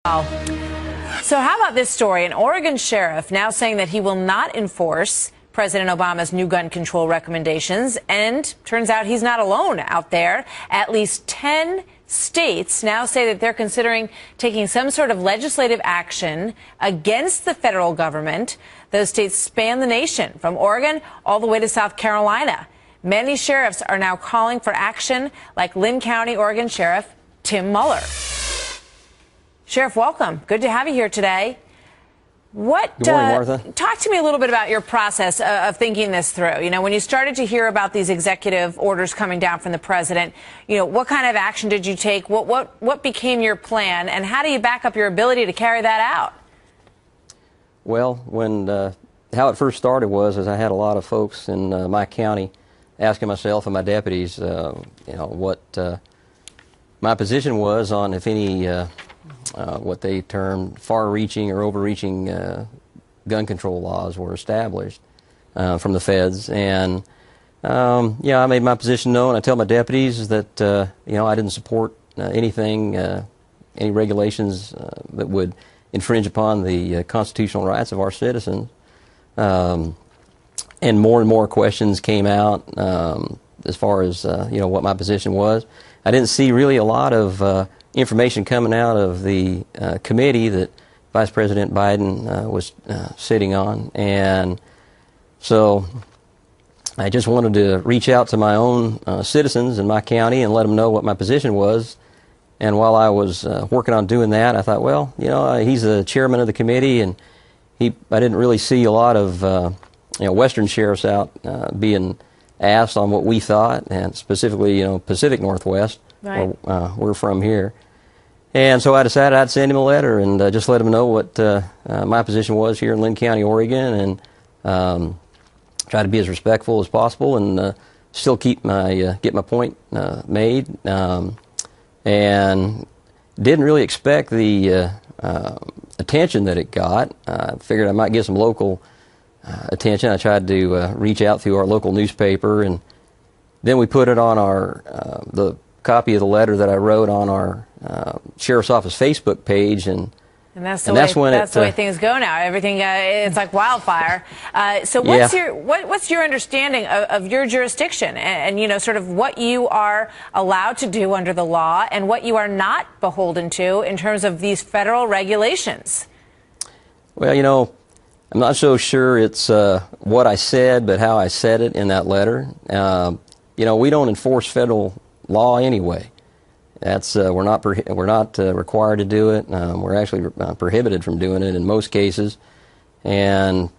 So how about this story? An Oregon sheriff now saying that he will not enforce President Obama's new gun control recommendations. And turns out he's not alone out there. At least 10 states now say that they're considering taking some sort of legislative action against the federal government. Those states span the nation, from Oregon all the way to South Carolina. Many sheriffs are now calling for action, like Linn County, Oregon Sheriff Tim Muller. Sheriff, welcome. Good to have you here today. Good morning, Martha. Talk to me a little bit about your process of thinking this through. You know, when you started to hear about these executive orders coming down from the president, you know, what kind of action did you take? What became your plan, and how do you back up your ability to carry that out? Well, how it first started was I had a lot of folks in my county asking myself and my deputies, you know, what my position was on if any what they termed far-reaching or overreaching gun control laws were established from the feds. And yeah, I made my position known. I tell my deputies that you know, I didn't support anything, any regulations that would infringe upon the constitutional rights of our citizens. And more questions came out as far as you know, what my position was. I didn't see really a lot of information coming out of the committee that Vice President Biden was sitting on, and so I just wanted to reach out to my own citizens in my county and let them know what my position was. And while I was working on doing that, I thought, well, you know, he's the chairman of the committee, and I didn't really see a lot of you know, Western sheriffs out being asked on what we thought, and specifically, you know, Pacific Northwest, right, where we're from here. And so I decided I'd send him a letter and just let him know what my position was here in Linn County, Oregon, and try to be as respectful as possible and still keep my get my point made. And didn't really expect the attention that it got. I figured I might get some local attention. I tried to reach out through our local newspaper, and then we put it on our the copy of the letter that I wrote on our Sheriff's Office Facebook page, and that's the way things go now. Everything it's like wildfire. So what's your understanding of your jurisdiction, and you know, sort of what you are allowed to do under the law and what you are not beholden to in terms of these federal regulations? Well, you know, I'm not so sure it's what I said, but how I said it in that letter. You know, we don't enforce federal law anyway. That's we're not required to do it. We're actually prohibited from doing it in most cases. And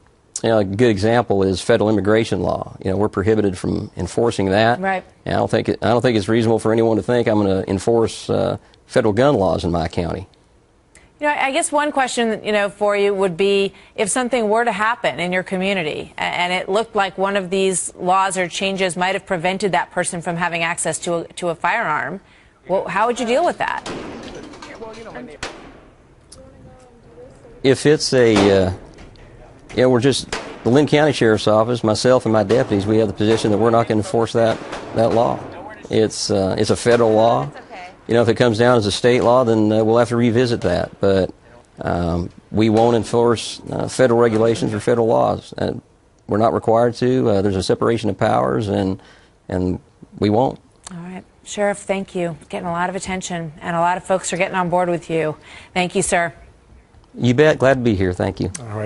you know, a good example is federal immigration law. You know, we're prohibited from enforcing that. Right. And I don't think it's reasonable for anyone to think I'm going to enforce federal gun laws in my county. You know, I guess one question, you know, for you would be, if something were to happen in your community and it looked like one of these laws or changes might have prevented that person from having access to a firearm, well, how would you deal with that? If it's a, you know, we're just, the Linn County Sheriff's Office, myself and my deputies, we have the position that we're not going to enforce that law. It's a federal law. You know, if it comes down as a state law, then we'll have to revisit that. But we won't enforce federal regulations or federal laws. We're not required to. There's a separation of powers, and we won't. All right. Sheriff, thank you. Getting a lot of attention, and a lot of folks are getting on board with you. Thank you, sir. You bet. Glad to be here. Thank you. All right.